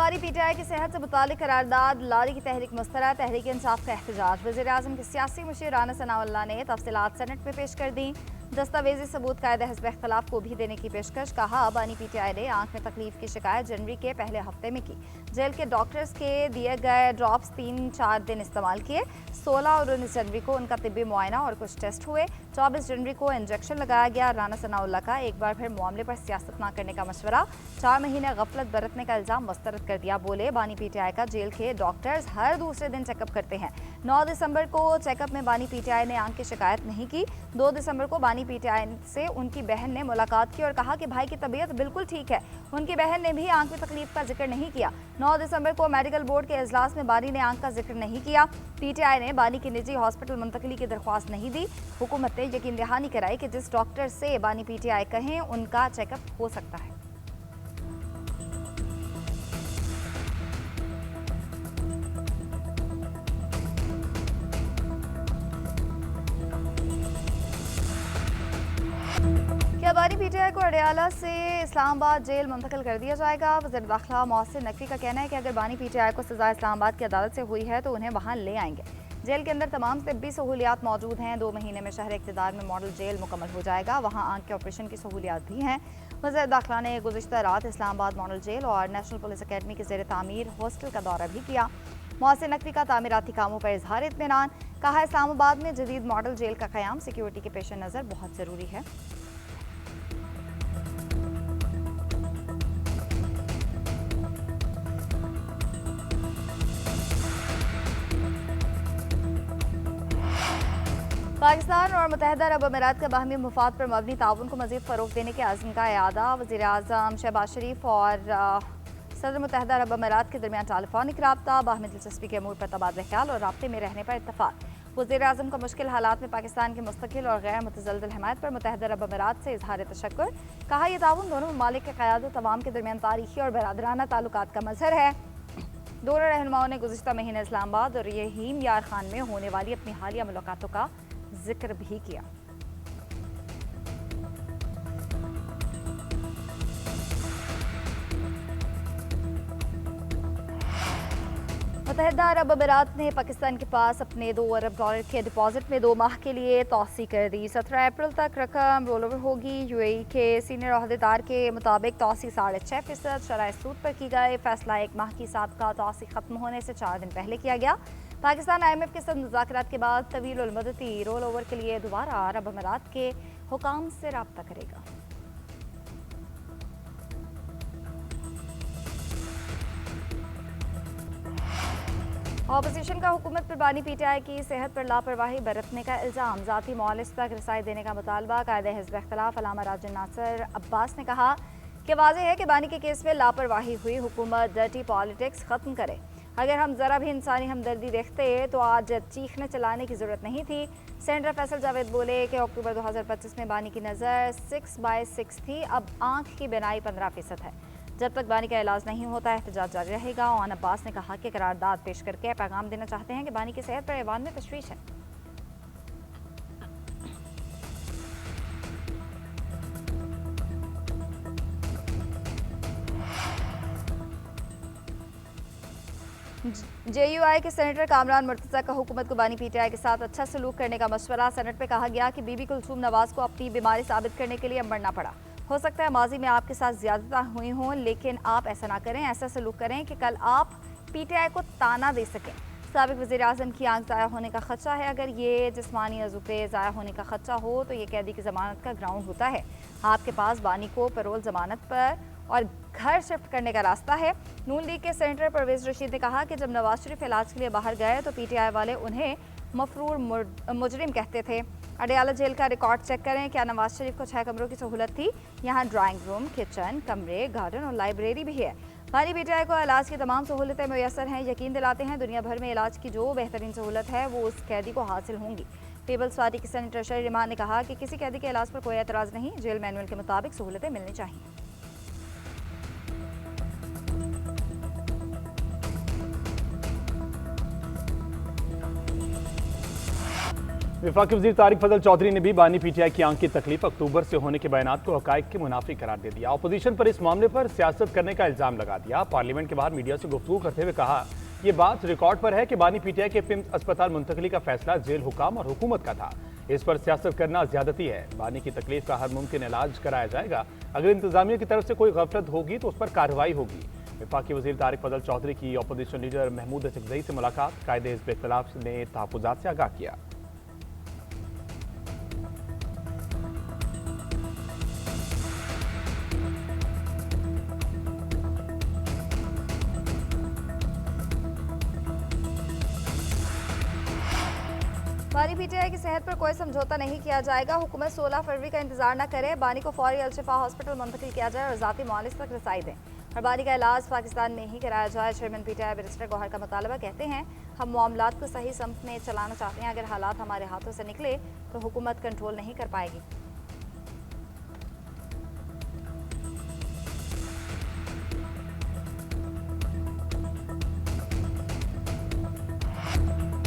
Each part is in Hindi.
बानी पीटीआई की सेहत से मुतालिक करारदाद लाने की तहरीक मुस्तरद, तहरीक इंसाफ का एहतजाज। वज़ीर-ए-आज़म के सियासी मुशीर राना सनाउल्लाह ने तफसीलात सेनेट में पेश कर दी। दस्तावेजी सबूत कायदे हिज़्ब इख्तिलाफ को भी देने की पेशकश। कहा, बानी पीटीआई ने आंख में तकलीफ की शिकायत जनवरी के पहले हफ्ते में की। जेल के डॉक्टर्स के दिए गए ड्रॉप्स 3-4 दिन इस्तेमाल किए। 16 और 19 जनवरी को उनका तिब्बी मुआयना और कुछ टेस्ट हुए। 24 जनवरी को इंजेक्शन लगाया गया। राना सनाउल्लाह का एक बार फिर मामले पर सियासत न करने का मशवरा। 4 महीने गफलत बरतने का इल्जाम मुस्तरद कर दिया। बोले, बानी पीटीआई का जेल के डॉक्टर्स हर दूसरे दिन चेकअप करते हैं। 9 दिसंबर को चेकअप में बानी पीटीआई ने आंख की शिकायत नहीं की। 2 दिसंबर को बानी पीटीआई से उनकी बहन ने मुलाकात की और कहा कि भाई की तबीयत बिल्कुल ठीक है। उनकी बहन ने भी आंख में तकलीफ का जिक्र नहीं किया। 9 दिसंबर को मेडिकल बोर्ड के इजलास में बानी ने आंख का जिक्र नहीं किया। पीटीआई ने बानी की निजी हॉस्पिटल मुंतकली की दरख्वास्त नहीं दी। हुकूमत ने यकीन दहानी कराई कि जिस डॉक्टर से बानी पीटीआई कहें उनका चेकअप हो सकता है। क्या बानी पीटीआई को अडयाला से इस्लामाबाद जेल मुंतकिल कर दिया जाएगा? वज़ीर दाखिला मोहसिन नकवी का कहना है कि अगर बानी पीटीआई को सजा इस्लामाबाद की अदालत से हुई है तो उन्हें वहां ले आएंगे। जेल के अंदर तमाम तिब्बी सहूलियात मौजूद हैं। 2 महीने में शहर इक़्तिदार में मॉडल जेल मुकम्मल हो जाएगा। वहाँ आंख के ऑपरेशन की सहूलियात भी हैं। वज़ीर दाखिला ने गुज़िश्ता रात इस्लामाबाद मॉडल जेल और नेशनल पुलिस अकेडमी के ज़ेर तामीर हॉस्टल का दौरा भी किया। मोहसिन नकवी का तामीराती कामों पर इजहार इत्मीनान। कहा, इस्लामाबाद में जदीद मॉडल जेल का क़याम सिक्योरिटी के पेश नज़र बहुत ज़रूरी है। पाकिस्तान और मुत्तहिदा अरब अमीरात के बाहमी मुफाद पर मबनी ताउन को मज़ीद फ़रोग़ देने के अज़्म का यादा। वज़ीर-ए-आज़म शहबाज शरीफ और सदर मुत्तहिदा अरब अमीरात के दरमियान टेलीफोनिक रब्ता, बाहमी दिलचस्पी के अमूर पर तबादला ख्याल और राब्ते में रहने पर इत्तफ़ाक़। वज़ीर-ए-आज़म का मुश्किल हालात में पाकिस्तान की मुस्तकिल और गैर मुतज़ल्ज़ल हिमायत पर मुत्तहिदा अरब अमीरात से इज़हार तशक्कुर। कहा, यह ताउन दोनों ममालिक के क़यादत अवाम के दरमियान तारीख़ी और बरादराना ताल्लुकात का मज़हर है। दोनों रहनुमाओं ने गुज़िश्ता महीने इस्लामाबाद और यहीम यार खान में होने वाली अपनी हालिया मुलाकातों का जिक्र भी किया। मुत्तहिदा अरब अमीरात ने पाकिस्तान के पास अपने $2 अरब के डिपॉजिट में 2 माह के लिए तौसी कर दी। 17 अप्रैल तक रकम रोल ओवर होगी। यूएई के सीनियर अहदेदार के मुताबिक तौसी 6.5% शरह सूद पर की गई। फैसला 1 माह की साबका तौसी खत्म होने से 4 दिन पहले किया गया। पाकिस्तान IMF के साथ मुज़ाकरात के बाद तवील उल मुद्दती रोल ओवर के लिए दोबारा अरब अमीरात के हुकाम से रब्ता करेगा। ऑपोजिशन का हुकूमत पर बानी पीटीआई की सेहत पर लापरवाही बरतने का इल्ज़ाम। ज़ाती मुआलिज तक रसाई देने का मुतालबा। कायदे हिज़्ब इख्तिलाफ अल्लामा राजन नासिर अब्बास ने कहा कि वाज़ेह है कि बानी के केस में लापरवाही हुई। हुकूमत डर्टी पॉलिटिक्स ख़त्म करे। अगर हम ज़रा भी इंसानी हमदर्दी देखते तो आज चीखने चलाने की ज़रूरत नहीं थी। सेनेटर फैसल जावेद बोले कि अक्टूबर 2025 में बानी की नज़र 6/6 थी, अब आँख की बिनाई 15% है। जब तक बानी का इलाज नहीं होता एहतजाज जारी रहेगा। ओन अब्बास ने कहा कि करारदाद पेश करके पैगाम देना चाहते हैं कि बानी की सेहत पर ऐवान में तशवीश है। JUI के सेनेटर कामरान मुर्तज़ा का हुकूमत को बानी पीटीआई के साथ अच्छा सलूक करने का मशवरा। सेनेट में कहा गया कि बीबी कुलसूम नवाज को अपनी बीमारी साबित करने के लिए मरना पड़ा। हो सकता है माजी में आपके साथ ज़्यादतियाँ हुई हों, लेकिन आप ऐसा ना करें। ऐसा सलूक करें कि कल आप पीटीआई को ताना दे सकें। साबिक वज़ीर-ए-आज़म की आंख ज़ाया होने का खदशा है। अगर ये जिस्मानी अज़ुक़े ज़ाया होने का खदशा हो तो ये कैदी की ज़मानत का ग्राउंड होता है। आपके पास बानी को पैरोल ज़मानत पर और घर शिफ्ट करने का रास्ता है। नून लीग के सेनेटर परवेज़ रशीद ने कहा कि जब नवाज शरीफ इलाज के लिए बाहर गए तो पीटीआई वाले उन्हें मफरूर मुजरिम कहते थे। अडयाला जेल का रिकॉर्ड चेक करें। क्या नवाज शरीफ को 6 कमरों की सहूलत थी? यहाँ ड्राइंग रूम, किचन, कमरे, गार्डन और लाइब्रेरी भी है। बानी पीटीआई को इलाज की तमाम सहूलतें मुयसर हैं। यकीन दिलाते हैं दुनिया भर में इलाज की जो बेहतरीन सहूलत है वो उस कैदी को हासिल होंगी। पीपल्स पार्टी के सेनेटर शरीर रहमान ने कहा कि किसी कैदी के इलाज पर कोई एतराज़ नहीं। जेल मैनुअल के मुताबिक सहूलतें मिलनी चाहिए। वफाकी वज़ीर तारिक फजल चौधरी ने भी बानी पीटीआई की आंख की तकलीफ अक्टूबर से होने के बयानात को हक़ाइक़ के मुनाफी करार दे दिया। अपोजिशन पर इस मामले पर सियासत करने का इल्ज़ाम लगा दिया। पार्लियामेंट के बाहर मीडिया से गुफ्तगू करते हुए कहा, ये बात रिकॉर्ड पर है कि बानी पीटीआई के पिम्स अस्पताल मुंतकली का फैसला जेल हुकाम और हुकूमत का था। इस पर सियासत करना ज्यादती है। बानी की तकलीफ का हर मुमकिन इलाज कराया जाएगा। अगर इंतजामिया की तरफ से कोई गफलत होगी तो उस पर कार्रवाई होगी। वफाकी वज़ीर तारिक फजल चौधरी की अपोजिशन लीडर महमूद अचकज़ई से मुलाकात, कायदे हिज़्ब इख्तिलाफ ने तहफ़्फ़ुज़ात से आगाह किया। बानी पीटीआई की सेहत पर कोई समझौता नहीं किया जाएगा। हुकूमत 16 फरवरी का इंतजार न करे। बानी को फौरी अल-शिफा हॉस्पिटल मुंतकिल किया जाए और ज़ाती मुआलिज तक रसाई दें और बानी का इलाज पाकिस्तान में ही कराया जाए। चेयरमैन पीटीआई बैरिस्टर गौहर का मुतालबा, कहते हैं हम मामलात को सही समत में चलाना चाहते हैं। अगर हालात हमारे हाथों से निकले तो हुकूमत कंट्रोल नहीं कर पाएगी।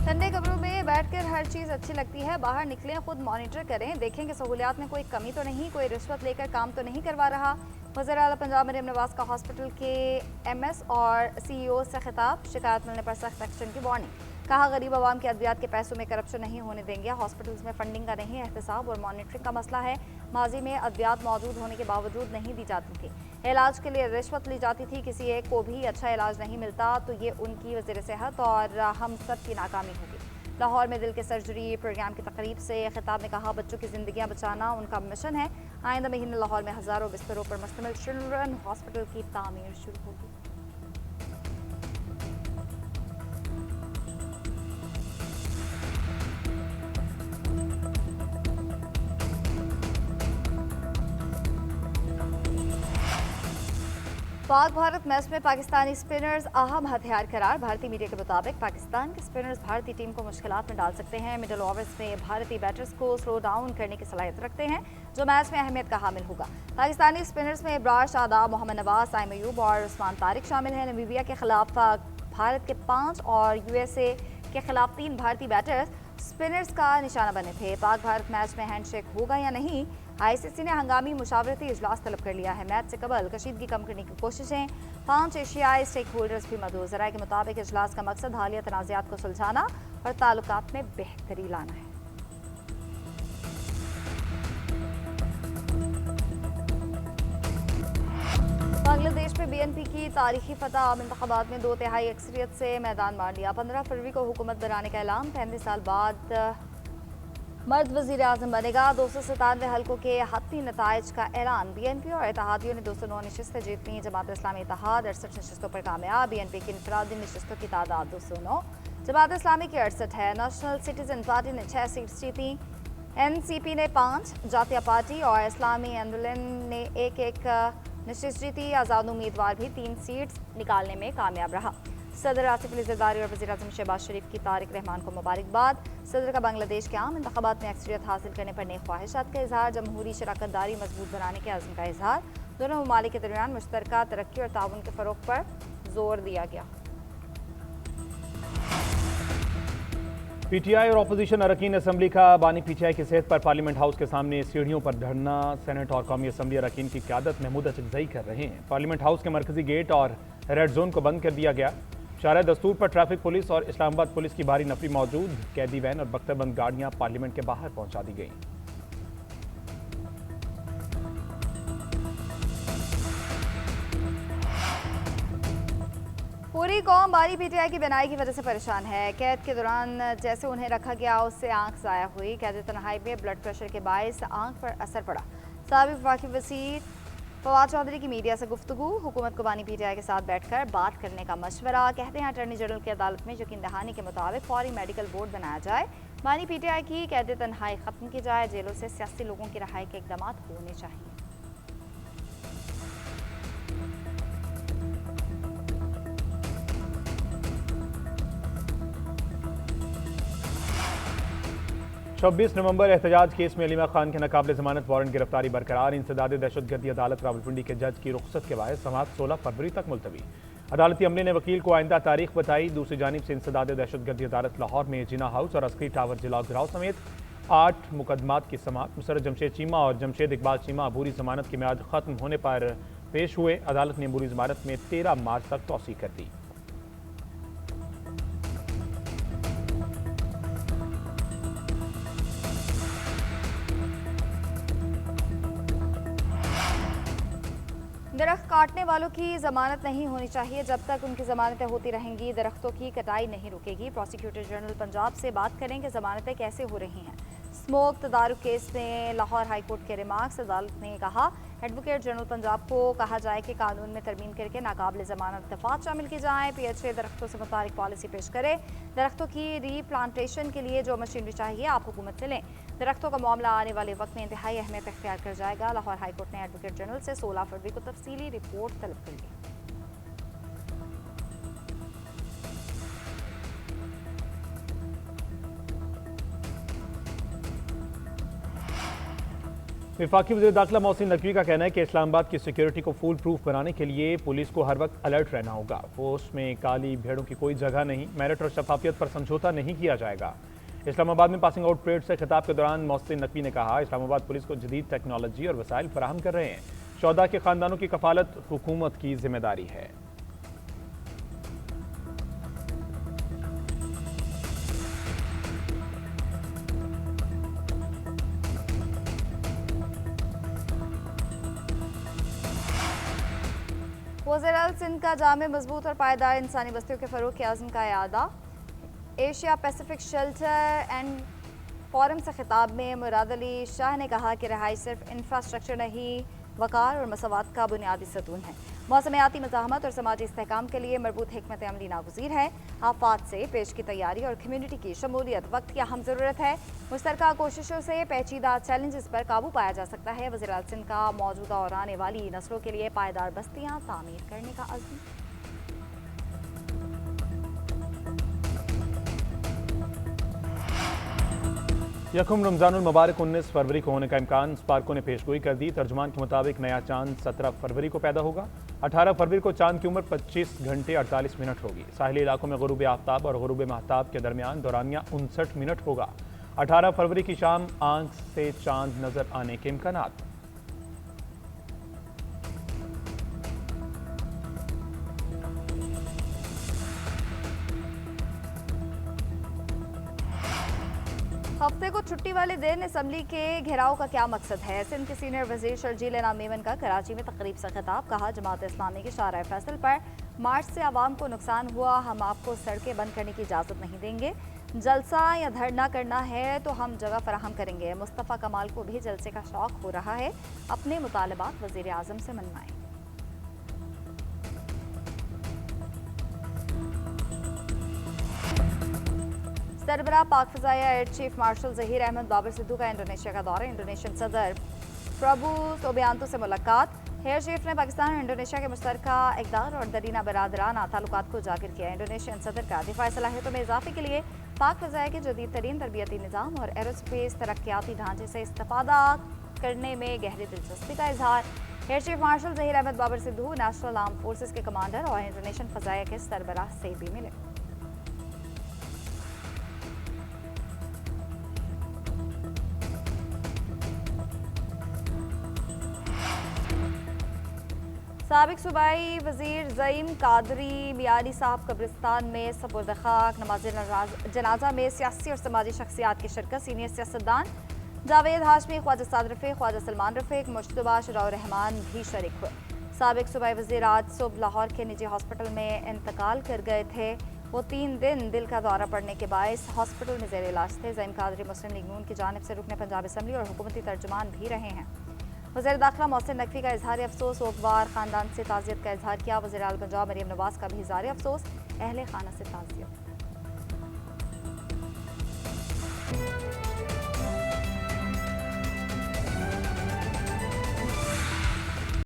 ठंडे कमरों में बैठकर हर चीज़ अच्छी लगती है। बाहर निकलें, खुद मॉनिटर करें, देखें कि सहूलियात में कोई कमी तो नहीं, कोई रिश्वत लेकर काम तो नहीं करवा रहा। वज़ीर आला पंजाब मरीम नवाज का हॉस्पिटल के एमएस और सीईओ से खिताब, शिकायत मिलने पर सख्त एक्शन की वार्निंग। कहा, गरीब आवाम के अद्वियात के पैसों में करप्शन नहीं होने देंगे। हॉस्पिटल्स में फंडिंग का नहीं, एहतसाब और मॉनिटरिंग का मसला है। माजी में अद्वियात मौजूद होने के बावजूद नहीं दी जाती थी। इलाज के लिए रिश्वत ली जाती थी। किसी एक को भी अच्छा इलाज नहीं मिलता तो ये उनकी वज़ीर सेहत और हम सब की नाकामी होगी। लाहौर में दिल के सर्जरी प्रोग्राम की तकरीब से खिताब में कहा, बच्चों की ज़िंदगियां बचाना उनका मिशन है। आइंदा महीने लाहौर में हज़ारों बिस्तरों पर मुश्तमिल चिल्ड्रन हॉस्पिटल की तामीर शुरू होगी। पाक भारत मैच में पाकिस्तानी स्पिनर्स अहम हथियार करार। भारतीय मीडिया के मुताबिक पाकिस्तान के स्पिनर्स भारतीय टीम को मुश्किलात में डाल सकते हैं। मिडल ओवर्स में भारतीय बैटर्स को स्लो डाउन करने की सलाहियत रखते हैं, जो मैच में अहमियत का हामिल होगा। पाकिस्तानी स्पिनर्स में इब्रार शादाब, मोहम्मद नवाज, साइम अयूब और उस्मान तारिक शामिल हैं। नमीबिया के खिलाफ भारत के 5 और यूएसए के खिलाफ 3 भारतीय बैटर्स स्पिनर्स का निशाना बने थे। पाक भारत मैच में हैंडशेक होगा या नहीं, आईसीसी ने हंगामी मुशावरती इजलास तलब कर लिया है। मैच से कबल कशीदगी कम करने की कोशिशें, 5 एशियाई स्टेक होल्डर्स भी मौजूद। ज़राए के मुताबिक इजलास का मकसद हालिया तनाज़ात को सुलझाना और ताल्लुकात में बेहतरी लाना है। बांग्लादेश में बीएनपी की तारीखी फतह, आम इंतखाबात में 2/3 अक्सरियत से मैदान मार लिया। 15 फरवरी को हुकूमत बनाने का ऐलान, 35 साल बाद मर्द वज़ीर आज़म बनेगा। 297 हल्कों के हत्मी नताइज का ऐलान। बीएनपी और इत्तेहादियों ने 209 नशस्तें जीती। जमात इस्लामी इत्तेहाद 68 नशस्तों पर कामयाब। बीएनपी की इनफरादी नशस्तों की तादाद 209, जमात इस्लामी की 68 है। नेशनल सिटीजन पार्टी ने 6 सीट्स जीती। एनसीपी ने 5, जातीय पार्टी और इस्लामी आंदोलन ने एक नशस्त जीती। आज़ाद उम्मीदवार भी 3 सीट्स निकालने में कामयाब रहा। सदर आसिफ अली ज़रदारी और वज़ीर आज़म शहबाज शरीफ की तारिक रहमान को मुबारकबाद। सदर का बांग्लादेश के आम इंतखाबात में अक्सरियत हासिल करने पर नेक ख्वाहिशात का इजहार। जमहूरी शराकत दारी मजबूत बनाने के अज़्म का इजहार। दोनों ममालिक के दरमियान मुश्तरका तरक्की और ताउन के फ़रोग़ पर जोर दिया गया। पीटीआई और अपोजिशन अरकान असम्बली का बानी पीटीआई की सेहत पर पार्लियामेंट हाउस के सामने सीढ़ियों पर धरना सेनेट और कौमी असम्बली अरकान की क़यादत महमूद अचकज़ई कर रहे हैं। पार्लियामेंट हाउस के मरकजी गेट और रेड जोन को बंद कर दिया गया। शारा दस्तूर पर ट्रैफिक पुलिस और इस्लामाबाद पुलिस की भारी नफरी मौजूद। कैदी वैन और बख्तरबंद गाड़ियां पार्लियामेंट के बाहर पहुंचा दी गई। पूरी कौम बानी पीटीआई की बनाई की वजह से परेशान है। कैद के दौरान जैसे उन्हें रखा गया उससे आंख ज़ाया हुई। कैद तन्हाई में ब्लड प्रेशर के बायस आंख पर असर पड़ा। साबिक़ वफाकी वज़ीर फवाद चौधरी की मीडिया से गुफ्तगू, हुकूमत को बानी पीटीआई के साथ बैठकर बात करने का मशवरा। कहते हैं अटॉर्नी जनरल की अदालत में यकीन दहानी के मुताबिक फौरी मेडिकल बोर्ड बनाया जाए। बानी पीटीआई की कैद तन्हाई ख़त्म की जाए। जेलों से सियासी लोगों की रहाई के इक़दाम होने चाहिए। छब्बीस नवंबर एहतजाज केस में अलीमा खान के नाकाबिल ज़मानत वारंट गिरफ्तारी बरकरार। इंसदाद दहशतगर्दी अदालत रावलपिंडी के जज की रुख्सत के बायस समाअत 16 फरवरी तक मुलतवी। अदालती अमले ने वकील को आइंदा तारीख बताई। दूसरी जानिब से इंसदाद दहशतगर्दी अदालत लाहौर में जिना हाउस और अस्करी टावर जिला गिराव समेत 8 मुकदमात की समाअत मुसर्रफ जमशेद चीमा और जमशेद इकबाल चीमा अबूरी जमानत की मियाद खत्म होने पर पेश हुए। अदालत ने अबूरी जमानत में 13 मार्च तक तौसीह कर दी। दरख्त काटने वालों की जमानत नहीं होनी चाहिए। जब तक उनकी जमानतें होती रहेंगी दरख्तों की कटाई नहीं रुकेगी। प्रोसिक्यूटर जनरल पंजाब से बात करें कि जमानतें कैसे हो रही हैं। स्मोक तदारुक केस में लाहौर हाईकोर्ट के रिमार्क्स। अदालत ने कहा एडवोकेट जनरल पंजाब को कहा जाए कि कानून में तरमीम करके नाकाबिल जमानत दफात शामिल की जाएँ। PHA दरख्तों से मुतालिक पॉलिसी पेश करे। दरख्तों की रीप्लांटेशन के लिए जो मशीनरी चाहिए आप हुकूमत से लें। दरख्तों का मामला आने वाले वक्त में इंतहाई अहमियत इख्तियार कर जाएगा। लाहौर हाईकोर्ट ने एडवोकेट जनरल से 16 फरवरी को तफसीली रिपोर्ट तलब कर ली। वफाकी वज़ीर दाखिला मोहसिन नकवी का कहना है कि इस्लामाबाद की सिक्योरिटी को फुल प्रूफ बनाने के लिए पुलिस को हर वक्त अलर्ट रहना होगा। फोर्स में काली भेड़ों की कोई जगह नहीं। मेरिट और शफाफियत पर समझौता नहीं किया जाएगा। इस्लामाबाद में पासिंग आउट परेड से खिताब के दौरान मोहसिन नकवी ने कहा इस्लामाबाद पुलिस को जदीद टेक्नोलॉजी और वसाइल फराहम कर रहे हैं। शोहदा के खानदानों की कफालत हुकूमत की जिम्मेदारी है। वज़ीर सिंध का जामे मजबूत और पायदार इंसानी बस्तियों के फ़रोग़ के आज़म का यादा। Asia Pacific shelter and forum से खिताब में मुराद अली शाह ने कहा कि रहाई सिर्फ इंफ्रास्ट्रक्चर नहीं वक़ार और मसवात का बुनियादी सतून है। मौसमियाती मज़ाहमत और समाजी इस्तेहकाम के लिए मरबूत हिकमत अमली नागुज़ीर है। आफात से पेश की तैयारी और कम्यूनिटी की शमूलियत वक्त की अहम ज़रूरत है। मुश्तरका कोशिशों से पेचीदा चैलेंजेस पर काबू पाया जा सकता है। वज़ीर आला सिंध का मौजूदा और आने वाली नस्लों के लिए पायदार बस्तियाँ तामीर करने का अज़्म। यकम रमज़ानुल मुबारक 19 फरवरी को होने का इम्कान। स्पार्को ने पेशगोई कर दी। तर्जुमान के मुताबिक नया चांद 17 फरवरी को पैदा होगा। 18 फरवरी को चांद की उम्र 25 घंटे 48 मिनट होगी। साहिली इलाकों में गुरूब आफ्ताब और गुरूब महताब के दरमियान दौरानिया 59 मिनट होगा। 18 फरवरी की शाम आंख से चांद नजर आने के इम्कानात। हफ्ते को छुट्टी वाले दिन असम्बली के घेराव का क्या मकसद है। सिंध के सीनियर वजीर शर्जील इनाम मेमन का कराची में तकरीब से खिताब। कहा जमात इस्लामी के शारा फैसल पर मार्च से आवाम को नुकसान हुआ, हम आपको सड़कें बंद करने की इजाज़त नहीं देंगे। जलसा या धरना करना है तो हम जगह फराहम करेंगे। मुस्तफ़ा कमाल को भी जलसे का शौक हो रहा है, अपने मुतालबात वज़ीर आज़म से मनवाएं। सरबराह पाक फ़ज़ाया air chief marshal Zaheer Ahmed Babar Sidhu का इंडोनेशिया का दौरा। इंडोनेशियन सदर प्रभु सोबियांतो से मुलाकात। एयर चीफ ने पाकिस्तान और इंडोनेशिया के मुश्तरका इक़दार और दरीना बरादराना ताल्लुकात को उजागर किया। इंडोनेशियन सदर का दिफाई सलाहियतों में इजाफे के लिए पाक फ़ज़ाया के जदीद तरीन तरबियती निज़ाम और एरोस्पेस तरक्याती ढांचे से इस्तिफ़ादा करने में गहरी दिलचस्पी का इजहार। Air chief marshal Zaheer Ahmed Babar Sidhu national arm forces के कमांडर और इंडोनेशियन फ़ज़ाया के सरबराह से भी मिले। साबिक सूबाई वज़ीर ज़ईम कादरी मियानी साहब कब्रिस्तान में सपुर्द खाक। नमाज जनाजा में सियासी और समाजी शख्सियात की शिरकत। सीनियर सियासतदान जावेद हाशमी, ख्वाजा साद रफ़ीक, ख्वाजा सलमान रफ़ीक, मुश्तबा शराउर रहमान भी शरीक हुए। साबिक सूबाई वज़ीर आज सुबह लाहौर के निजी हॉस्पिटल में इंतकाल कर गए थे। वो 3 दिन दिल का दौरा पड़ने के बायस हॉस्पिटल में ज़ेर इलाज थे। ज़ईम कादरी मुस्लिम लीग नून की जानिब से रुकने पंजाब असम्बली और हुकूमती तर्जुमान भी रहे हैं। वज़ीर दाखिला मोहसिन नकवी का इजहार अफसोस। ओकबार ख़ानदान से ताज़ियत का इजहार किया। वज़ीर आला पंजाब मरीम नवाज़ का भी इजहार अफसोस। अहले खाना से ताज़ियत।